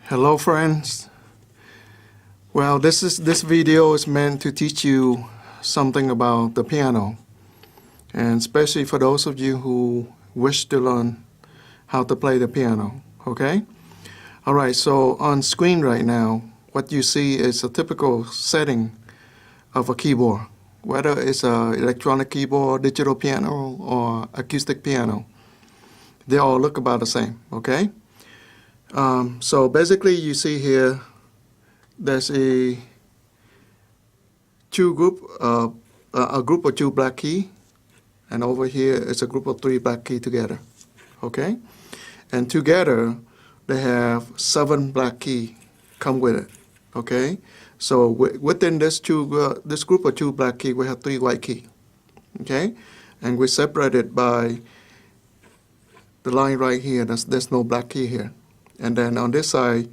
Hello friends. Well, this video is meant to teach you something about the piano, and especially for those of you who wish to learn how to play the piano, okay? All right, so on screen right now, what you see is a typical setting of a keyboard, whether it's an electronic keyboard, digital piano, or acoustic piano. They all look about the same, okay? So basically you see here there's a group of two black key, and over here is a group of three black key together, okay? And together they have 7 black key come with it, okay? So within this group of 2 black key we have 3 white key, okay? And we separate it by the line right here. There's no black key here. And then on this side,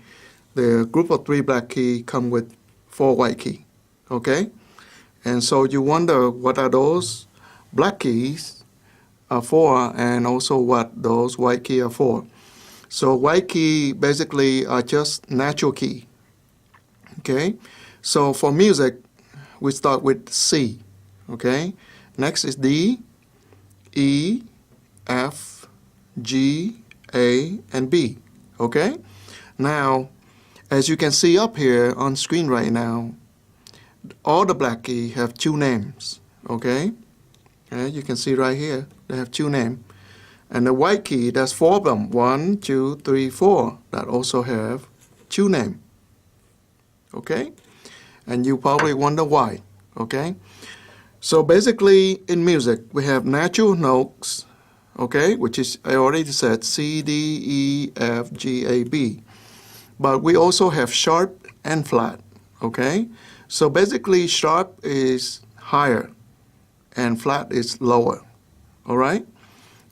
the group of 3 black key come with 4 white key, okay? And so you wonder what are those black keys are for, and also what those white key are for. So white key basically are just natural key, okay? So for music, we start with C, okay? Next is D, E, F, G, A, and B, okay? Now, as you can see up here on screen right now, all the black key have 2 names, okay? And you can see right here, they have 2 names. And the white key, there's 4 of them, 1, 2, 3, 4, that also have 2 names, okay? And you probably wonder why, okay? So basically, in music, we have natural notes, okay, which is, I already said, C, D, E, F, G, A, B. But we also have sharp and flat, okay? So basically, sharp is higher and flat is lower, all right?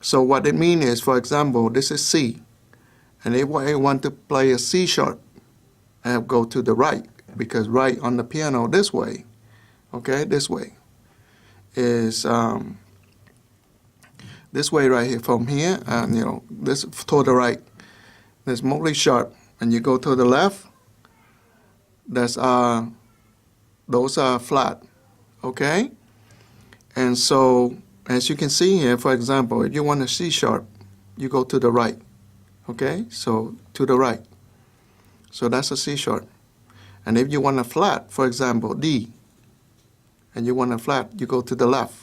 So what it means is, for example, this is C. And if I want to play a C sharp, I have to go to the right, because right on the piano this way, okay, this way, is this way right here, from here, and this to the right, there's mostly sharp. And you go to the left, those are flat, okay? And so, as you can see here, for example, if you want a C sharp, you go to the right, okay? So, to the right. So that's a C sharp. And if you want a flat, for example, D, and you want a flat, you go to the left.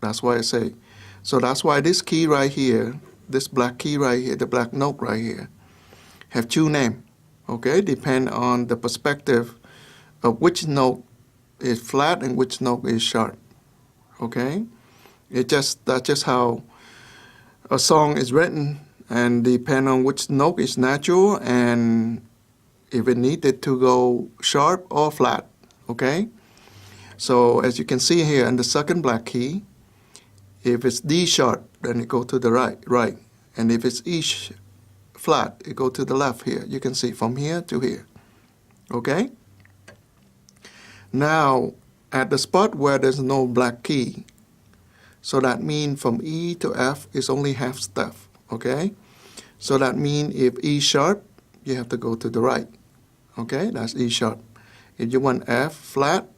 That's why I say. So that's why this key right here, this black key right here, the black note right here, have 2 names, okay? Depend on the perspective of which note is flat and which note is sharp, okay? That's just how a song is written, and depend on which note is natural and if it needed to go sharp or flat, okay? So as you can see here in the second black key, if it's D sharp, then it go to the right. And if it's E flat, it go to the left here. You can see from here to here, okay? Now, at the spot where there's no black key, so that means from E to F is only half step, okay? So that means if E sharp, you have to go to the right, okay? That's E sharp. If you want F flat,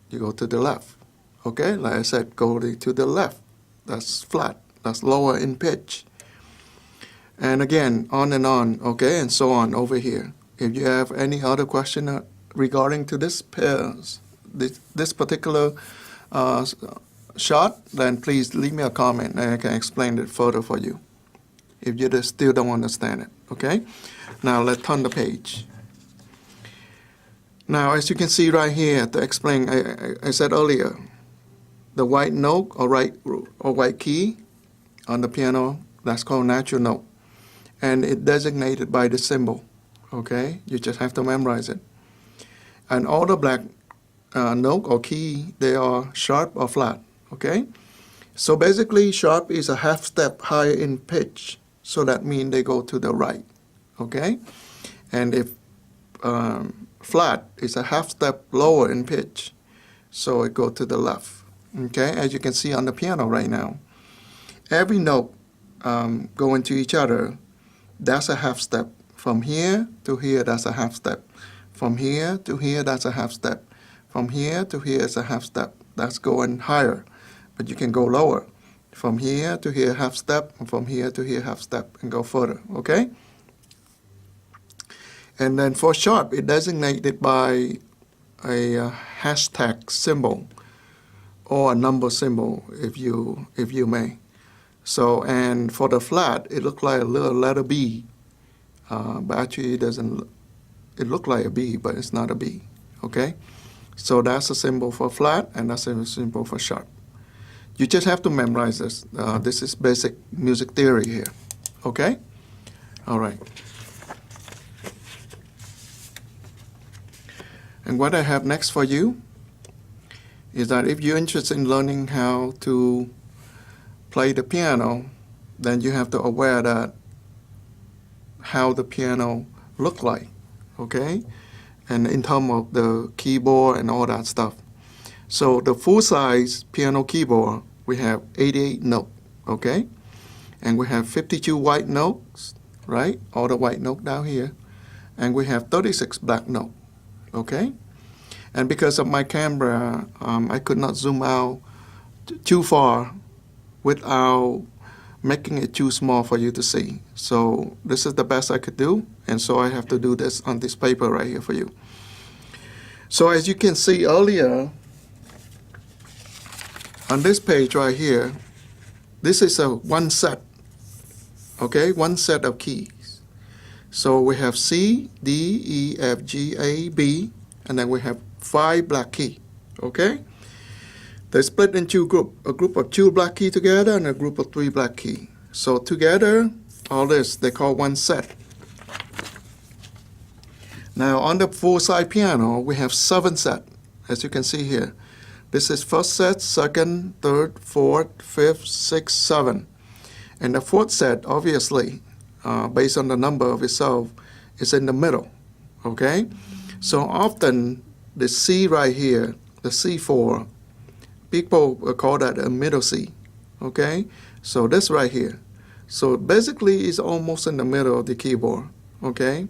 you go to the left, okay? Like I said, go to the left. That's flat. That's lower in pitch. And again, on and on, okay, and so on over here. If you have any other question regarding to this particular shot, then please leave me a comment and I can explain it further for you if you still don't understand it, okay? Now let's turn the page. Now, as you can see right here, to explain, I said earlier, the white note or white key on the piano, that's called natural note. And it's designated by the symbol, okay? You just have to memorize it. And all the black note or key, they are sharp or flat, okay? So basically, sharp is a half step higher in pitch, so that means they go to the right, okay? And if flat is a half step lower in pitch, so it go to the left, okay? As you can see on the piano right now, every note go into each other. That's a half step From here to here, that's a half step. From here to here, that's a half step. From here to here is a half step. That's going higher, but you can go lower. From here to here, half step, and from here to here, half step, and go further, okay? And then for sharp, it designated by a hashtag symbol or a number symbol, if you may. So, and for the flat, it looked like a little letter B, but actually it doesn't. It looked like a B, but it's not a B, okay? So that's a symbol for flat, and that's a symbol for sharp. You just have to memorize this. This is basic music theory here, okay? All right. And what I have next for you is that if you're interested in learning how to play the piano, then you have to aware that how the piano look like, okay? And in terms of the keyboard and all that stuff. So the full-size piano keyboard, we have 88 notes, okay? And we have 52 white notes, right? All the white notes down here. And we have 36 black notes, okay? And because of my camera, I could not zoom out too far without making it too small for you to see. So this is the best I could do, and so I have to do this on this paper right here for you. So as you can see earlier, on this page right here, this is a one set, okay? One set of keys. So we have C, D, E, F, G, A, B, and then we have 5 black key, okay? They're split in two groups, a group of 2 black key together and a group of 3 black key. So together, all this, they call one set. Now on the full-size piano, we have 7 sets, as you can see here. This is first set, second, third, fourth, fifth, sixth, 7. And the fourth set, obviously, based on the number of itself, is in the middle, okay? So often, the C right here, the C4, people call that a middle C, okay? So this right here. So basically, it's almost in the middle of the keyboard, okay?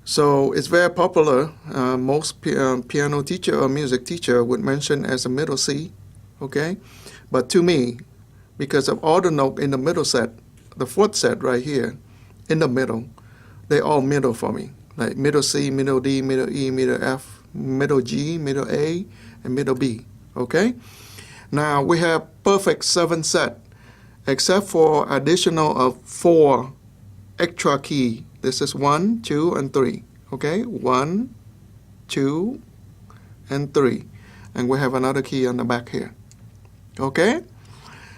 So it's very popular. Most piano teacher or music teacher would mention as a middle C, okay? But to me, because of all the notes in the middle set, the fourth set right here, in the middle, they all middle for me. Like middle C, middle D, middle E, middle F, middle G, middle A, and middle B, okay? Now we have perfect 7 set, except for additional of 4 extra key. This is 1, 2, and 3, okay? 1, 2, and 3. And we have another key on the back here, okay?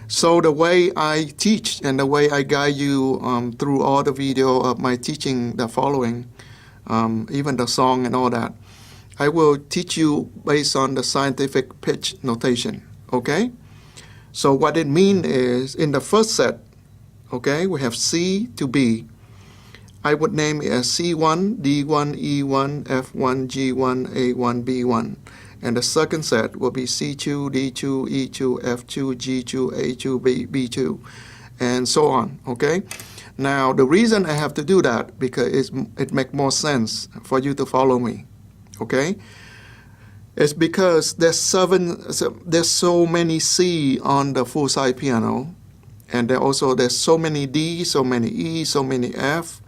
So the way I teach and the way I guide you through all the video of my teaching the following, even the song and all that, I will teach you based on the scientific pitch notation, okay? So what it means is, in the first set, okay, we have C to B. I would name it as C1, D1, E1, F1, G1, A1, B1. And the second set will be C2, D2, E2, F2, G2, A2, B2, and so on, okay? Now, the reason I have to do that, because it makes more sense for you to follow me, okay? It's because there's so many C on the full-size piano, and there's so many D, so many E, so many F,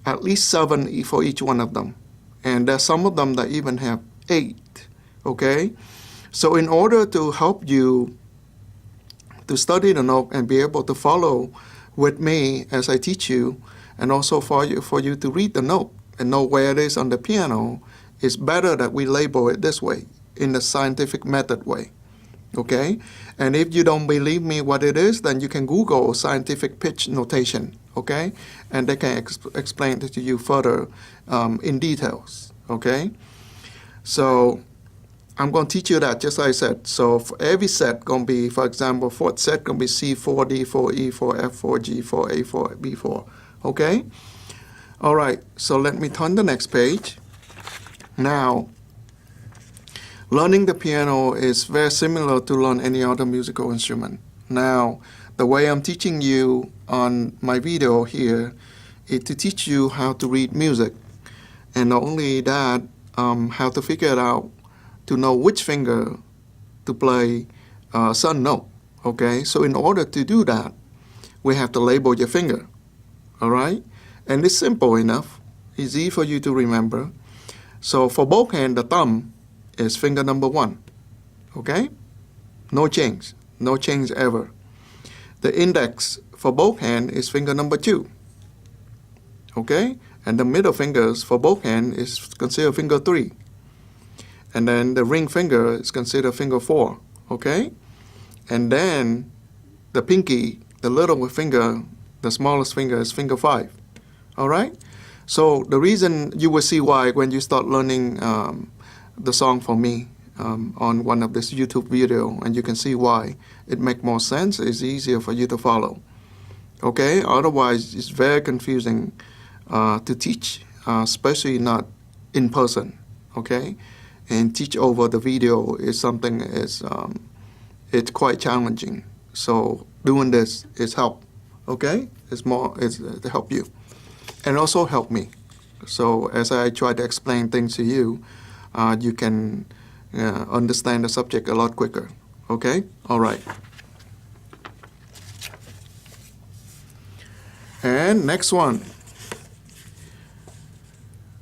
at least 7 for each one of them. And there's some of them that even have 8, okay? So in order to help you to study the note and be able to follow with me as I teach you, and also for you to read the note and know where it is on the piano, it's better that we label it this way, in the scientific method way, okay? And if you don't believe me what it is, then you can Google scientific pitch notation, okay? And they can explain it to you further in details, okay? So I'm going to teach you that, just like I said. So for every set going to be, for example, fourth set going to be C4, D4, E4, F4, G4, A4, B4, okay? All right, so let me turn the next page. Now, learning the piano is very similar to learn any other musical instrument. Now, the way I'm teaching you on my video here is to teach you how to read music. And not only that, how to figure it out to know which finger to play certain note. Okay, so in order to do that, we have to label your finger. All right, and it's simple enough, easy for you to remember. So for both hands, the thumb is finger number 1. Okay, no change ever. The index for both hands is finger number 2. Okay, and the middle fingers for both hands is considered finger 3. And then the ring finger is considered finger 4. Okay, and then the pinky, the little finger, the smallest finger is finger 5. All right, so the reason you will see why when you start learning the song for me on one of this YouTube video, and you can see why it makes more sense. It's easier for you to follow. Okay, otherwise it's very confusing to teach, especially not in person. Okay, and teach over the video is something it's quite challenging. So doing this is help. Okay, it's to help you, and also help me. So as I try to explain things to you, you can understand the subject a lot quicker. Okay, all right. And next one.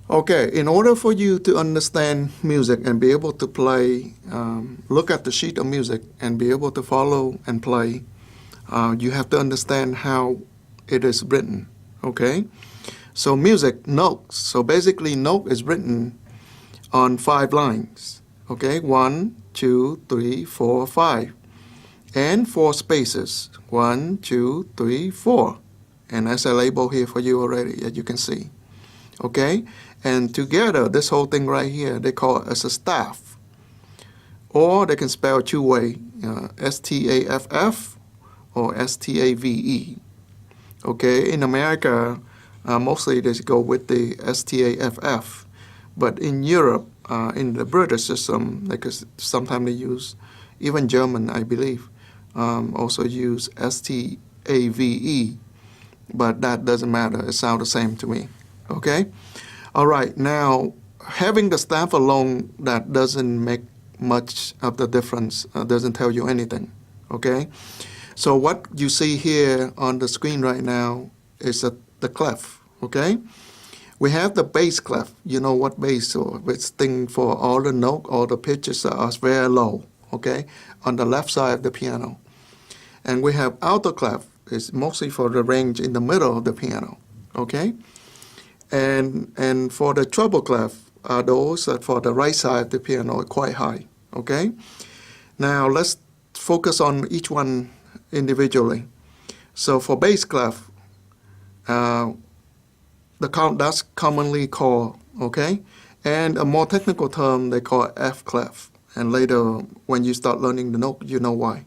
Okay, in order for you to understand music and be able to play, look at the sheet of music and be able to follow and play, you have to understand how it is written. Okay, so music, notes. So basically, note is written on 5 lines. Okay, 1, 2, 3, 4, 5, and 4 spaces. 1, 2, 3, 4. And that's a label here for you already, as you can see. Okay, and together, this whole thing right here, they call it as a staff. Or they can spell 2 ways, S-T-A-F-F or S-T-A-V-E. Okay, in America, mostly they go with the S-T-A-F-F. But in Europe, in the British system, because sometimes they use, even German, I believe, also use S-T-A-V-E. But that doesn't matter. It sounds the same to me. Okay? All right. Now, having the staff alone, that doesn't make much of the difference. Doesn't tell you anything. Okay? So what you see here on the screen right now is the clef. Okay? We have the bass clef. You know what bass or which thing for all the note, all the pitches are very low. Okay? On the left side of the piano. And we have alto clef. It's mostly for the range in the middle of the piano. Okay? And for the treble clef, those that for the right side of the piano are quite high. Okay? Now let's focus on each one individually. So for bass clef, that's commonly called, okay? And a more technical term they call F clef. And later, when you start learning the note, you know why.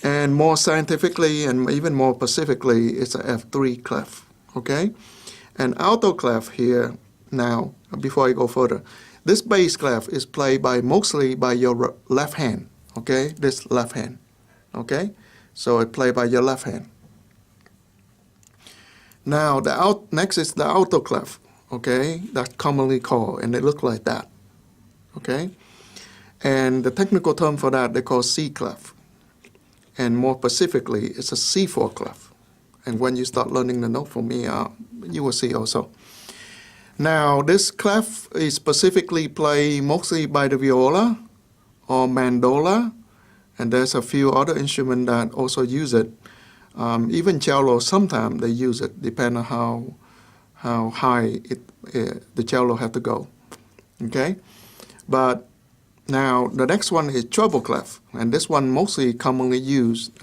And more scientifically and even more specifically, it's a F3 clef, okay? And alto clef here, now, before I go further, this bass clef is played mostly by your left hand, okay? This left hand, okay? So it's played by your left hand. Now, next is the alto clef, okay? That's commonly called, and they look like that, okay? And the technical term for that, they call C clef. And more specifically, it's a C4 clef. And when you start learning the note for me, you will see also. Now, this clef is specifically played mostly by the viola or mandola, and there's a few other instruments that also use it. Even cello, sometimes they use it, depending on how high the cello has to go. Okay, but now the next one is treble clef, and this one mostly commonly used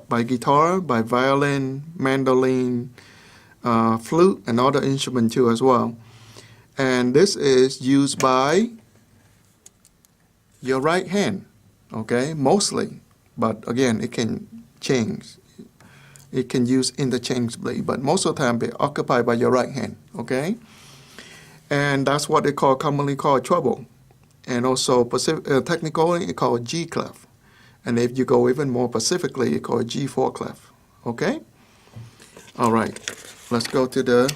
by guitar, by violin, mandolin, flute, and other instruments too as well. And this is used by your right hand, okay, mostly. But again, it can change. It can use interchangeably, but most of the time, it's occupied by your right hand, okay? And that's what they commonly call treble. And also, technically, it's called G clef. And if you go even more specifically, it's called G4 clef, okay? All right. let's go to the,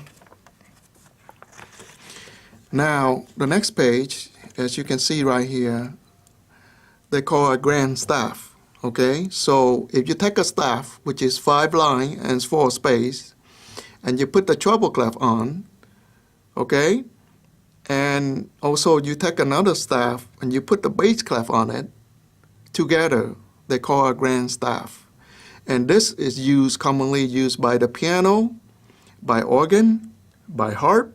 now the next page, as you can see right here, they call a grand staff. Okay, so if you take a staff, which is 5 line and 4 space, and you put the treble clef on, okay, and also you take another staff and you put the bass clef on it, together they call a grand staff. And this is used, commonly used by the piano, by organ, by harp,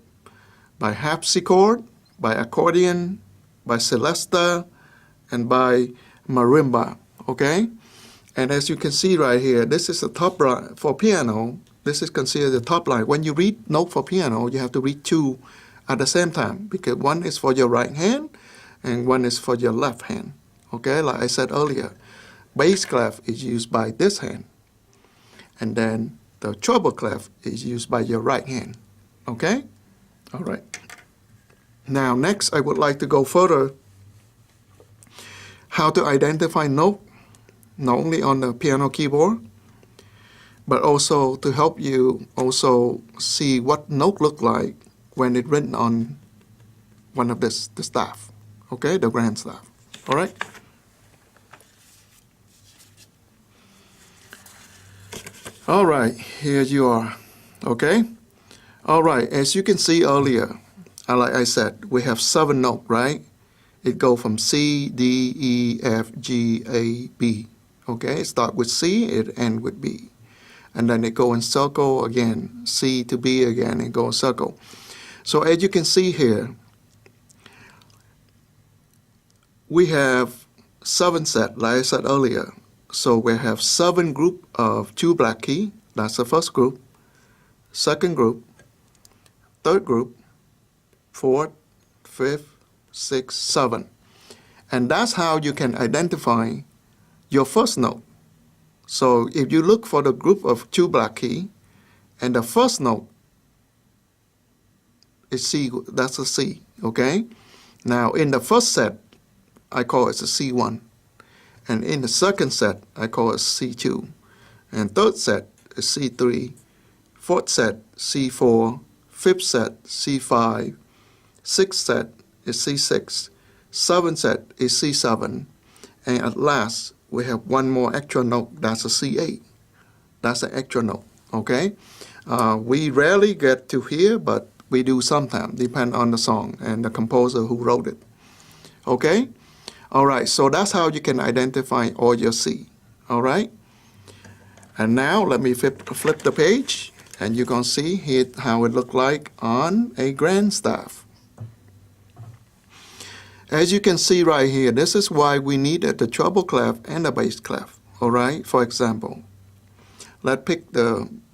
by harpsichord, by accordion, by celesta, and by marimba, okay? And as you can see right here, this is the top line for piano. This is considered the top line. When you read note for piano, you have to read 2 at the same time, because one is for your right hand and one is for your left hand, okay? Like I said earlier, bass clef is used by this hand, and then the treble clef is used by your right hand, okay? All right. Now, next, I would like to go further how to identify note, not only on the piano keyboard, but also to help you also see what note look like when it's written on one of the staff, okay, the grand staff, all right? All right, here you are, okay? All right, as you can see earlier, like I said, we have 7 notes, right? It goes from C, D, E, F, G, A, B, okay? It starts with C, it ends with B. And then it goes in circle again, C to B again, and go in circle. So as you can see here, we have 7 sets, like I said earlier. So we have 7 group of 2 black key. That's the first group. Second group. Third group. Fourth, fifth, sixth, 7. And that's how you can identify your first note. So if you look for the group of 2 black key, and the first note is C, that's a C, okay? Now in the first set, I call it a C1. And in the second set, I call it C2. And third set is C3. Fourth set, C4. Fifth set, C5. Sixth set is C6. Seventh set is C7. And at last, we have one more extra note. That's a C8. That's an extra note, okay? We rarely get to hear, but we do sometimes, depend on the song and the composer who wrote it, okay? All right, so that's how you can identify all your C, all right? And now let me flip the page, and you're going to see here how it looked like on a grand staff. As you can see right here, this is why we needed the treble clef and the bass clef, all right? For example, let's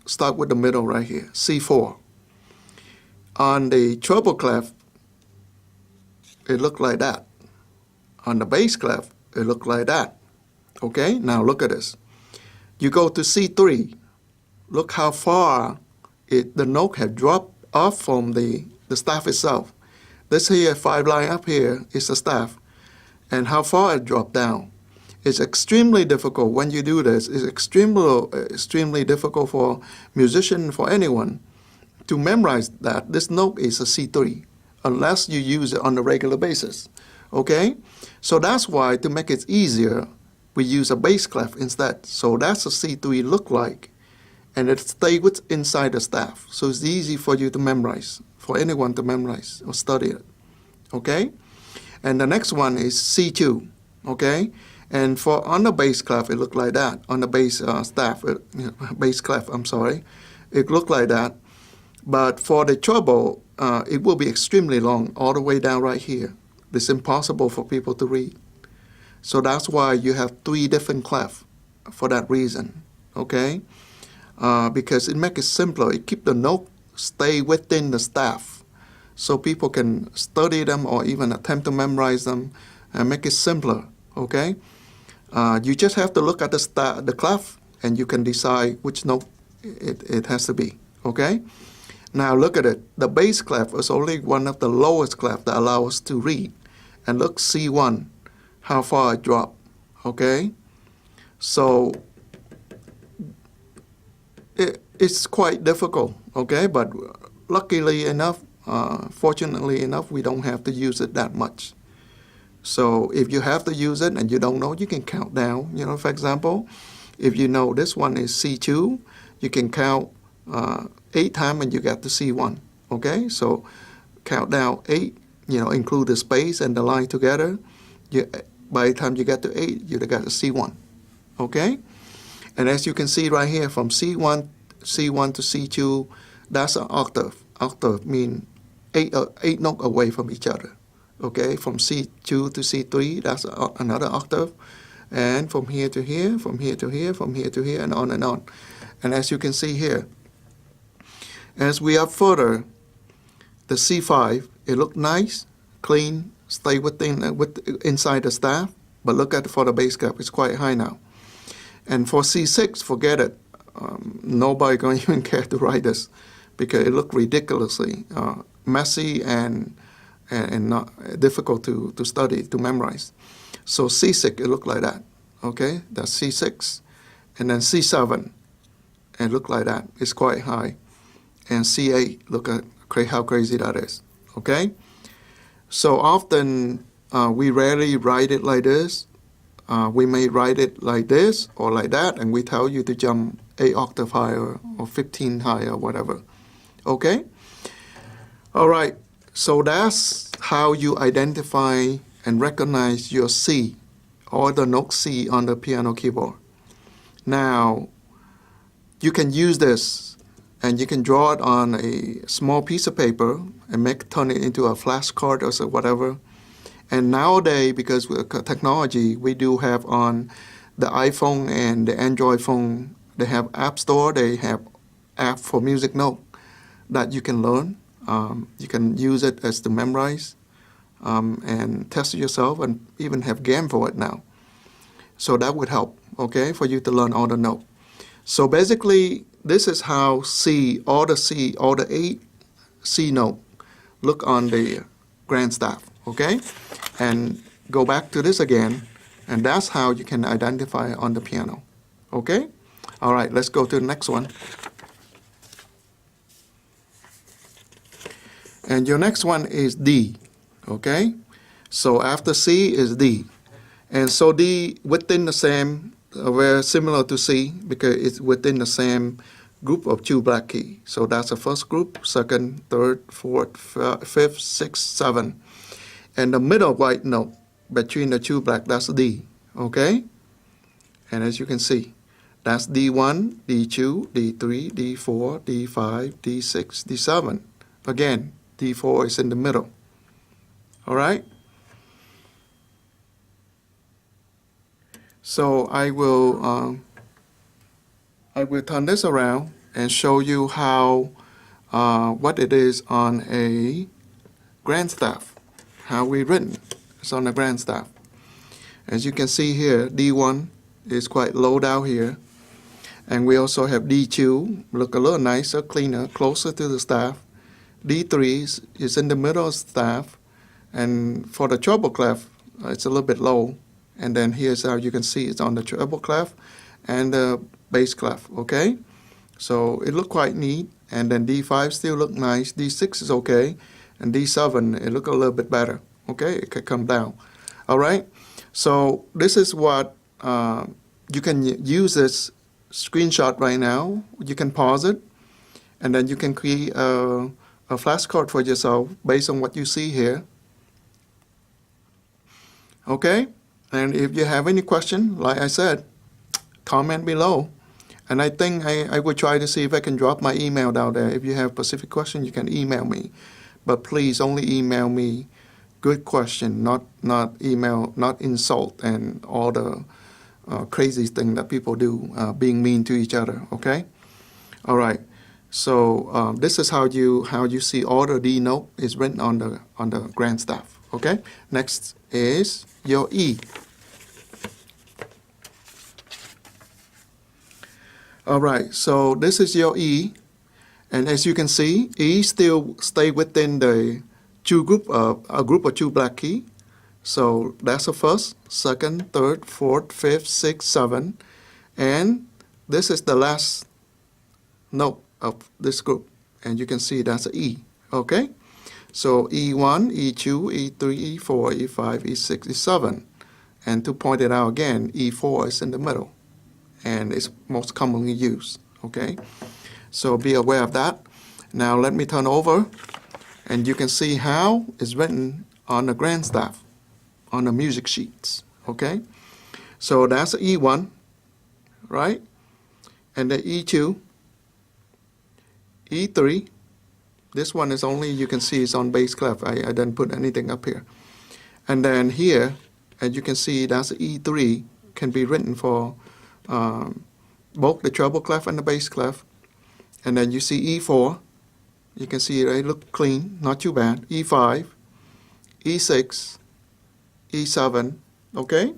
start with the middle right here, C4. On the treble clef, it looked like that. On the bass clef, it looked like that. Okay, now look at this. You go to C3. Look how far the note had dropped off from the staff itself. This here 5 line up here is the staff, and how far it dropped down. It's extremely difficult when you do this. It's extremely difficult for musician, for anyone, to memorize that this note is a C3, unless you use it on a regular basis. Okay, so that's why, to make it easier, we use a bass clef instead. So that's a C3 look like, and it stays inside the staff. So it's easy for you to memorize, for anyone to memorize or study it. Okay, and the next one is C2. Okay, and for on the bass clef, it looked like that. On the bass bass clef, I'm sorry, it looked like that. But for the treble, it will be extremely long, all the way down right here. It's impossible for people to read. So that's why you have 3 different clefs for that reason, okay? Because it makes it simpler. It keeps the note stay within the staff, so people can study them or even attempt to memorize them and make it simpler, okay? You just have to look at the clef, and you can decide which note it has to be, okay? Now look at it. The bass clef is only one of the lowest clef that allow us to read. And look, C1, how far it dropped, okay? So it's quite difficult, okay? But luckily enough, fortunately enough, we don't have to use it that much. So if you have to use it and you don't know, you can count down. You know, for example, if you know this one is C2, you can count 8 times and you get to C1, okay? So count down 8, you know, include the space and the line together. By the time you get to 8, you got to C1, okay? And as you can see right here, from C1 to C2, that's an octave. Octave means 8 notes away from each other, okay? From C2 to C3, that's another octave. And from here to here, from here to here, from here to here, and on and on. And as you can see here, as we up further, the C5, it looked nice, clean, stay inside the staff, but look at for the bass clef, it's quite high now. And for C6, forget it. Nobody going to even care to write this because it looked ridiculously messy and not difficult to study, to memorize. So C6, it looked like that, okay? That's C6. And then C7, it looked like that. It's quite high. And C8, look at how crazy that is, okay? So often, we rarely write it like this. We may write it like this or like that, and we tell you to jump 8 octave higher or 15 higher, whatever, okay? All right, so that's how you identify and recognize your C, or the note C on the piano keyboard. Now, you can use this and you can draw it on a small piece of paper and turn it into a flashcard or so whatever. And nowadays, because with technology, we do have on the iPhone and the Android phone, they have App Store, they have app for music note that you can learn. You can use it as to memorize and test yourself, and even have game for it now. So that would help, okay, for you to learn all the notes. So basically, this is how all the 8 C note look on the grand staff, okay? And go back to this again, and that's how you can identify on the piano, okay? All right, let's go to the next one. And your next one is D, okay? So after C is D. And so D within the same, very similar to C because it's within the same group of 2 black keys. So that's the first group, second, third, fourth, fifth, sixth, seventh. And the middle white note between the 2 black, that's D, okay? And as you can see, that's D1, D2, D3, D4, D5, D6, D7. Again, D4 is in the middle, all right? So I will turn this around and show you how what it is on a grand staff, how we written. It's on the grand staff. As you can see here, D1 is quite low down here, and we also have D2, look a little nicer, cleaner, closer to the staff. D3 is in the middle of the staff, and for the treble clef, it's a little bit low. And then here's how you can see it's on the treble clef and the bass clef, okay? So it looked quite neat. And then D5 still look nice. D6 is okay. And D7, it look a little bit better, okay? It could come down. All right? So this is what you can use this screenshot right now. You can pause it. And then you can create a flashcard for yourself based on what you see here. Okay? And if you have any question, like I said, comment below. And I think I will try to see if I can drop my email down there. If you have specific question, you can email me. But please only email me good question, not email, not insult and all the crazy thing that people do, being mean to each other, okay? All right. So this is how you see all the D note is written on the grand staff, okay? Next is your E. All right, so this is your E, and as you can see, E still stay within the a group of 2 black key. So that's the first, second, third, fourth, fifth, sixth, seventh, and this is the last note of this group. And you can see that's an E, okay? So E1, E2, E3, E4, E5, E6, E7. And to point it out again, E4 is in the middle, and it's most commonly used, okay? So be aware of that. Now let me turn over, and you can see how it's written on the grand staff, on the music sheets, okay? So that's E1, right? And then E2, E3. This one is only, you can see it's on bass clef. I didn't put anything up here. And then here, as you can see, that's E3, can be written for both the treble clef and the bass clef. And then you see E4, you can see they look clean, not too bad. E5, E6, E7, okay?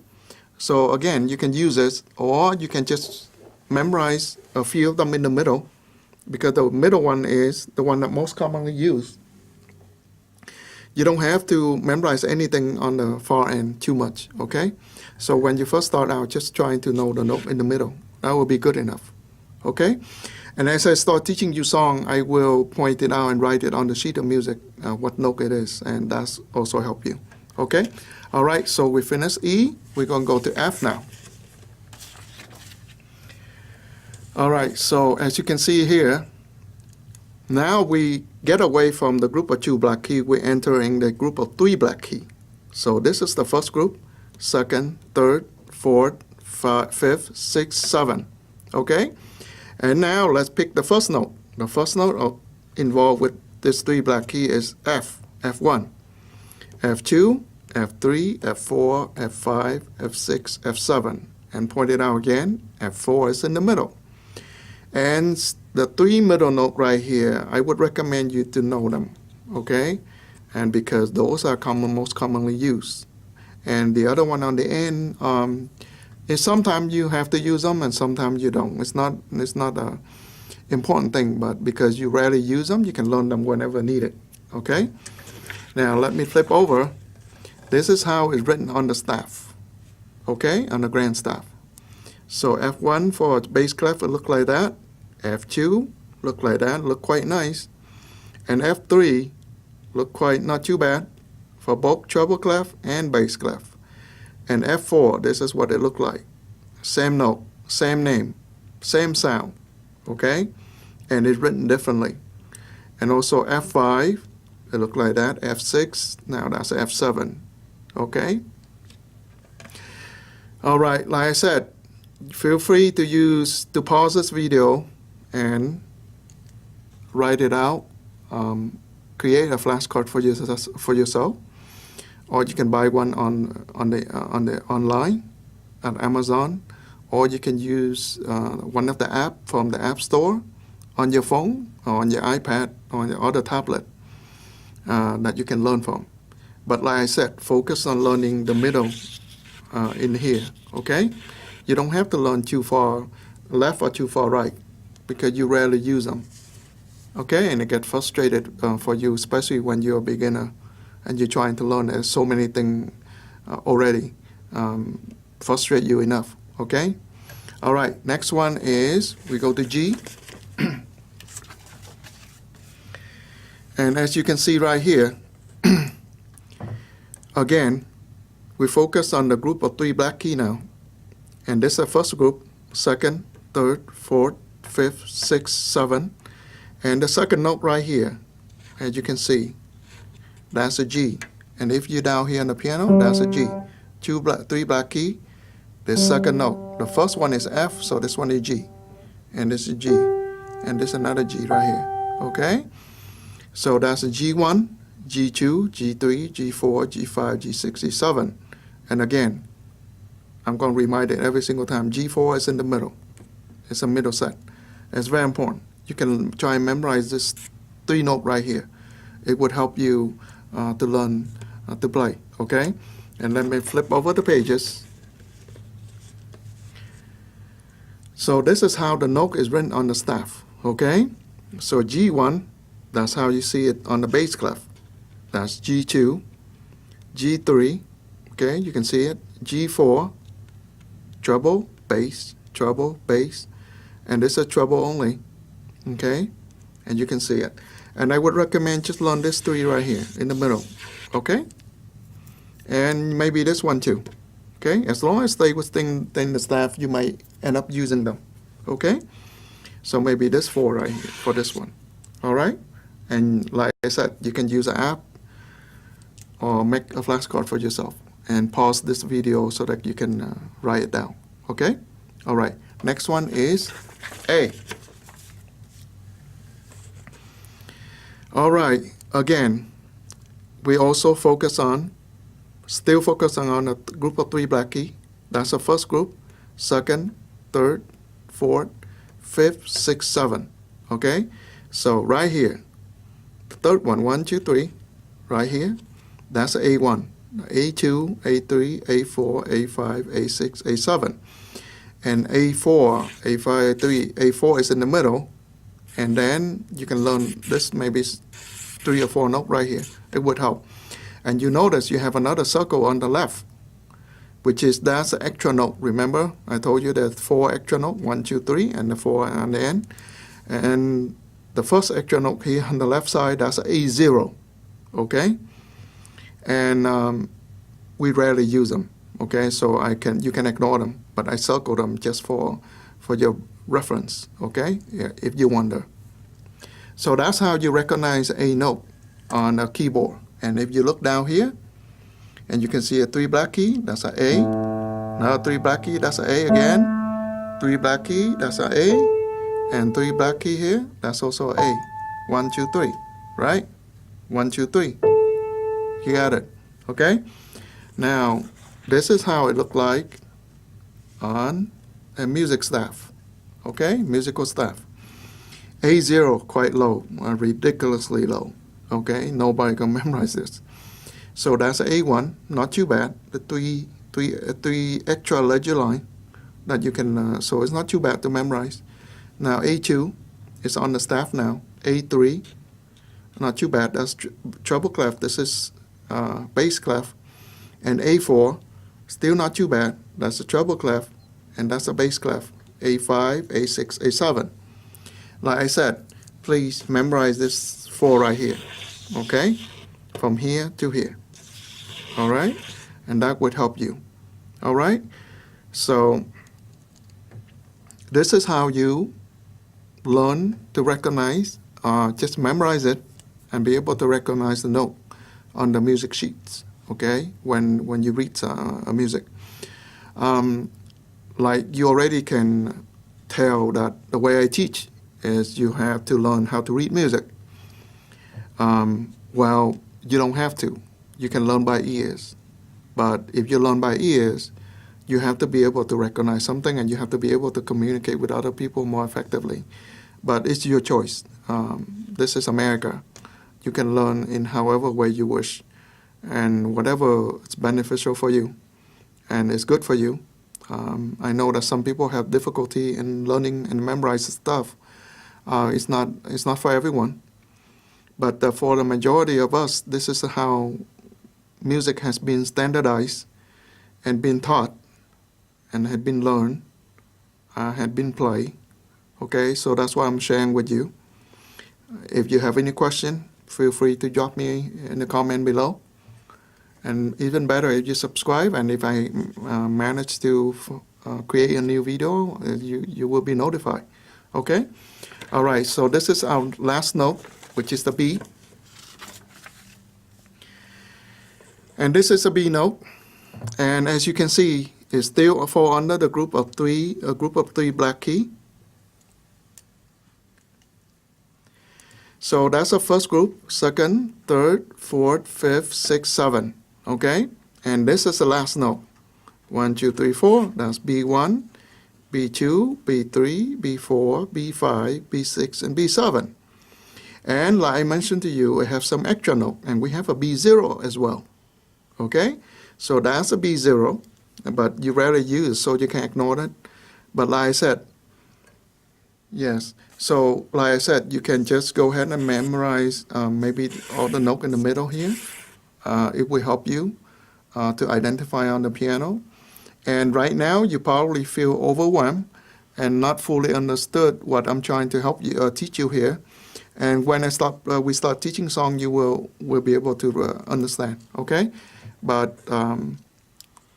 So again, you can use this, or you can just memorize a few of them in the middle, because the middle one is the one that most commonly used. You don't have to memorize anything on the far end too much, okay? So when you first start out, just trying to know the note in the middle. That will be good enough, okay? And as I start teaching you song, I will point it out and write it on the sheet of music, what note it is, and that's also help you, okay? All right, so we finished E. We're going to go to F now. All right, so as you can see here, now we get away from the group of 2 black key. We're entering the group of 3 black key. So this is the first group, second, third, fourth, fifth, sixth, seventh. Okay? And now let's pick the first note. The first note involved with this 3 black key is F, F1, F2, F3, F4, F5, F6, F7. And point it out again, F4 is in the middle. And the 3 middle note right here, I would recommend you to know them, okay? And because those are most commonly used. And the other one on the end, is sometimes you have to use them and sometimes you don't. It's not a important thing, but because you rarely use them, you can learn them whenever needed, okay? Now let me flip over. This is how it's written on the staff, okay, on the grand staff. So F1 for bass clef, it look like that. F2 look like that, look quite nice. And F3 look quite not too bad for both treble clef and bass clef. And F4, this is what it look like. Same note, same name, same sound, okay? And it's written differently. And also F5, it look like that. F6, now that's F7, okay? All right, like I said, feel free to pause this video and write it out, create a flashcard for yourself, or you can buy one on the online at Amazon, or you can use one of the app from the App Store on your phone or on your iPad or on your other tablet that you can learn from. But like I said, focus on learning the middle in here, okay? You don't have to learn too far left or too far right because you rarely use them, okay? And it gets frustrated for you, especially when you're a beginner and you're trying to learn. There's so many things already frustrate you enough, okay? All right, next one is we go to G. And as you can see right here, again, we focus on the group of 3 black key now. And this is the first group, second, third, fourth, fifth, sixth, seventh. And the second note right here, as you can see, that's a G. And if you're down here on the piano, that's a G. 3 black key, this second note. The first one is F, so this one is G. And this is G. And this is another G right here, okay? So that's a G1, G2, G3, G4, G5, G6, G7. And again, I'm going to remind it every single time, G4 is in the middle. It's a middle set. It's very important. You can try and memorize this 3 note right here. It would help you to learn to play, okay? And let me flip over the pages. So this is how the note is written on the staff, okay? So G1, that's how you see it on the bass clef. That's G2, G3, okay, you can see it, G4, treble, bass, and this is treble only, Okay, and you can see it. And I would recommend just learn this three right here in the middle. Okay, and maybe this one too. Okay, as long as they within the staff, you might end up using them. Okay, so maybe this four right here for this one. All right, and like I said, you can use an app or make a flashcard for yourself and pause this video so that you can write it down. Okay, all right. Next one is A. All right, again, we also still focusing on a group of three black key. That's the first group, second, third, fourth, fifth, sixth, seven. Okay, so right here, the third one, 1, 2, 3, right here, that's A1, A2, A3, A4, A5, A6, A7. And A4, A5, A3, A4 is in the middle. And then you can learn this maybe 3 or 4 notes right here. It would help. And you notice you have another circle on the left, which is that's an extra note. Remember, I told you there's 4 extra notes, 1, 2, 3, and the 4 on the end. And the first extra note here on the left side, that's A0. Okay? And we rarely use them. Okay, so you can ignore them, but I circle them just for your reference. Okay, yeah, if you wonder. So that's how you recognize a note on a keyboard. And if you look down here, and you can see a 3 black key, that's an A. Another 3 black key, that's an A again. 3 black key, that's an A. And 3 black key here, that's also an A. 1, 2, 3, right? 1, 2, 3. You got it. Okay. Now, this is how it looked like on a music staff. Okay, musical staff. A0 quite low, ridiculously low. Okay, nobody can memorize this. So that's A1, not too bad. The three extra ledger line that you can. So it's not too bad to memorize. Now A2 is on the staff now. A3, not too bad. That's treble clef. This is bass clef. And A4, still not too bad. That's a treble clef, and that's a bass clef. A5, A6, A7. Like I said, please memorize this 4 right here. Okay? From here to here. All right? And that would help you. All right? So, this is how you learn to recognize, just memorize it, and be able to recognize the note on the music sheets. Okay, when you read music, like you already can tell that the way I teach is you have to learn how to read music. Well, you don't have to. You can learn by ears. But if you learn by ears, you have to be able to recognize something, and you have to be able to communicate with other people more effectively. But it's your choice. This is America. You can learn in however way you wish. And whatever is beneficial for you and is good for you. I know that some people have difficulty in learning and memorizing stuff. It's not for everyone. But for the majority of us, this is how music has been standardized and been taught and had been learned, had been played. Okay, so that's what I'm sharing with you. If you have any question, feel free to drop me in the comment below. And even better if you subscribe, and if I manage to create a new video, you will be notified. Okay? All right, so this is our last note, which is the B. And this is a B note. And as you can see, it still fall under the group of three black key. So that's the first group, second, third, fourth, fifth, sixth, seven. Okay, and this is the last note. 1, 2, 3, 4. That's B1, B2, B3, B4, B5, B6, and B7. And like I mentioned to you, we have some extra note, and we have a B0 as well. Okay, so that's a B0, but you rarely use, so you can ignore it. But like I said, yes. So like I said, you can just go ahead and memorize maybe all the note in the middle here. It will help you to identify on the piano. And right now, you probably feel overwhelmed and not fully understood what I'm trying to help you teach you here. And when we start teaching song, you will be able to understand. Okay, but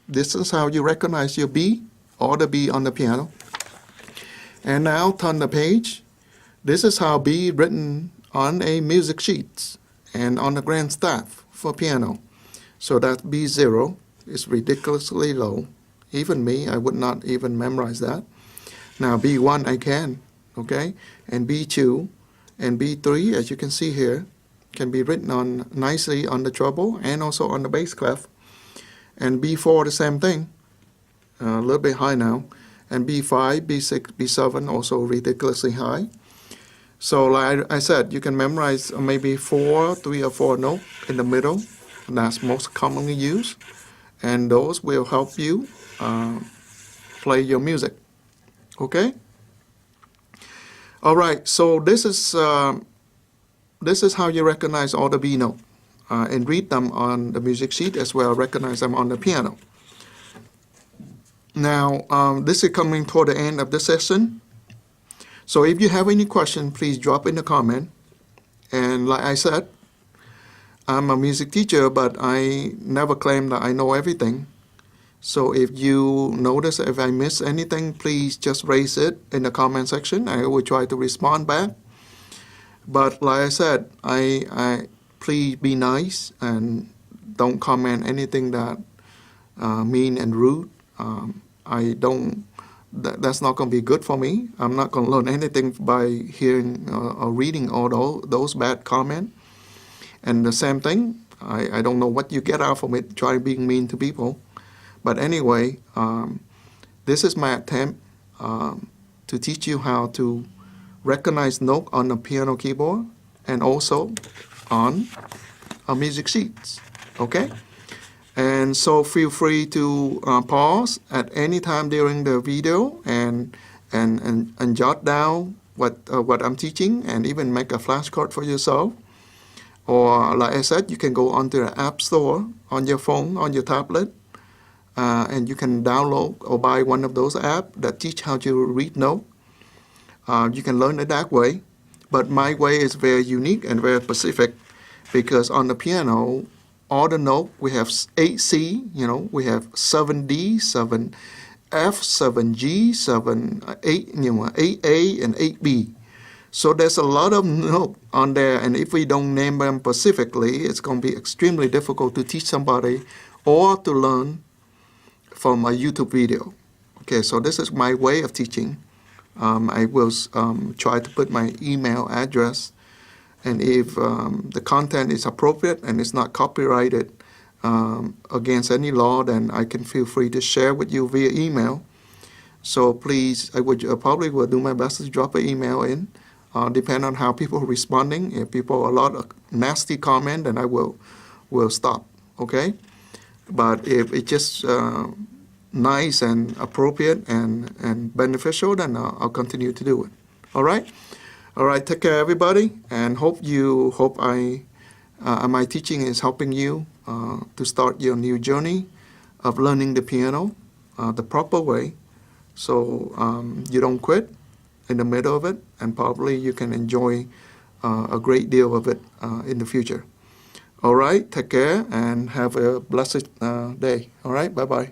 this is how you recognize your B or the B on the piano. And now turn the page. This is how B written on a music sheet and on the grand staff for piano. So that B0 is ridiculously low. Even me, I would not even memorize that. Now B1 I can, okay? And B2 and B3, as you can see here, can be written on nicely on the treble and also on the bass clef. And B4 the same thing, a little bit high now. And B5, B6, B7 also ridiculously high. So like I said, you can memorize maybe 3 or 4 notes in the middle. That's most commonly used. And those will help you play your music. Okay? All right, so this is how you recognize all the B notes and read them on the music sheet as well, recognize them on the piano. Now, this is coming toward the end of the session. So if you have any question, please drop in the comment. And like I said, I'm a music teacher, but I never claim that I know everything. So if you notice if I miss anything, please just raise it in the comment section. I will try to respond back. But like I said, I please be nice and don't comment anything that mean and rude. That's not going to be good for me. I'm not going to learn anything by hearing or reading all those bad comments. And the same thing, I don't know what you get out from it, try being mean to people. But anyway, this is my attempt to teach you how to recognize note on the piano keyboard and also on a music sheets. Okay? And so feel free to pause at any time during the video and jot down what I'm teaching and even make a flashcard for yourself. Or like I said, you can go onto the App Store on your phone, on your tablet, and you can download or buy one of those apps that teach how to read note. You can learn it that way. But my way is very unique and very specific because on the piano, all the notes, we have 8 C, we have 7 D, 7 F, 7 G, 7, 8, 8 A, and 8 B. So there's a lot of notes on there, and if we don't name them specifically, it's going to be extremely difficult to teach somebody or to learn from a YouTube video. Okay, so this is my way of teaching. I will try to put my email address, and if the content is appropriate and it's not copyrighted against any law, then I can feel free to share with you via email. So please, I would probably will do my best to drop an email in. Depending on how people are responding. If people a lot of nasty comment, then I will stop. Okay, but if it's just nice and appropriate and beneficial, then I'll continue to do it. All right. Take care, everybody, and hope my teaching is helping you to start your new journey of learning the piano the proper way, so you don't quit in the middle of it, and probably you can enjoy a great deal of it in the future. All right, take care and have a blessed day. All right, bye-bye.